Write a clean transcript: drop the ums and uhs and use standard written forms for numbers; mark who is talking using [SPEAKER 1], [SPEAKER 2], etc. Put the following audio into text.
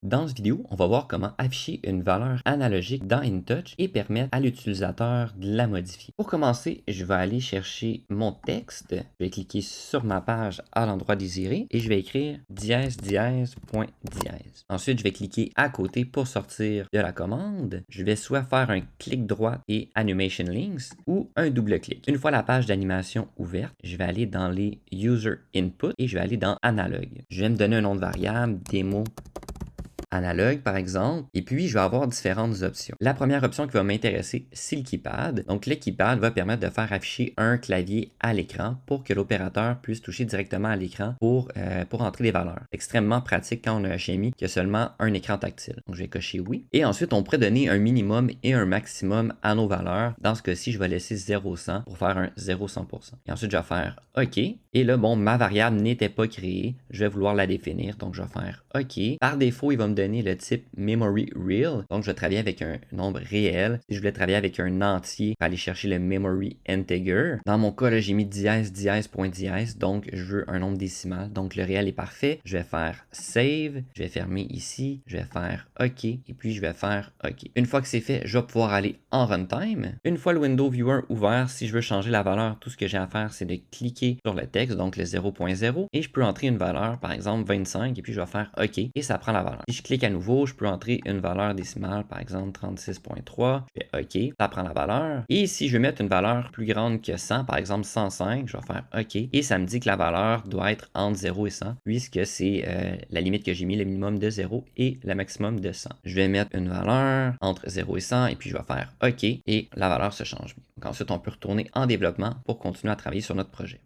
[SPEAKER 1] Dans cette vidéo, on va voir comment afficher une valeur analogique dans InTouch et permettre à l'utilisateur de la modifier. Pour commencer, je vais aller chercher mon texte. Je vais cliquer sur ma page à l'endroit désiré et je vais écrire dièse dièse point dièse. Ensuite, je vais cliquer à côté pour sortir de la commande. Je vais soit faire un clic droit et Animation Links ou un double clic. Une fois la page d'animation ouverte, je vais aller dans les User Input et je vais aller dans Analogue. Je vais me donner un nom de variable, démo analogue par exemple, et puis je vais avoir différentes options. La première option qui va m'intéresser, c'est le keypad. Donc le keypad va permettre de faire afficher un clavier à l'écran pour que l'opérateur puisse toucher directement à l'écran pour entrer les valeurs. Extrêmement pratique quand on a un HMI qui a seulement un écran tactile. Donc je vais cocher oui. Et ensuite, on pourrait donner un minimum et un maximum à nos valeurs. Dans ce cas-ci, je vais laisser 0,100 pour faire un 0,100%. Et ensuite, je vais faire OK. Et là, bon, ma variable n'était pas créée. Je vais vouloir la définir. Donc je vais faire OK. Par défaut, il va me donner le type memory real. Donc, je vais travailler avec un nombre réel. Si je voulais travailler avec un entier, je vais aller chercher le memory integer. Dans mon cas, là, j'ai mis dièse dièse point dièse. Donc, je veux un nombre décimal. Donc, le réel est parfait. Je vais faire save. Je vais fermer ici. Je vais faire OK. Et puis, je vais faire OK. Une fois que c'est fait, je vais pouvoir aller en runtime. Une fois le window viewer ouvert, si je veux changer la valeur, tout ce que j'ai à faire, c'est de cliquer sur le texte, donc le 0.0. Et je peux entrer une valeur, par exemple 25. Et puis, je vais faire OK. Et ça prend la valeur. Si je clique à nouveau, je peux entrer une valeur décimale, par exemple 36.3. Je fais OK, ça prend la valeur. Et si je veux mettre une valeur plus grande que 100, par exemple 105, je vais faire OK. Et ça me dit que la valeur doit être entre 0 et 100, puisque c'est la limite que j'ai mis, le minimum de 0 et le maximum de 100. Je vais mettre une valeur entre 0 et 100, et puis je vais faire OK, et la valeur se change. Donc ensuite, on peut retourner en développement pour continuer à travailler sur notre projet.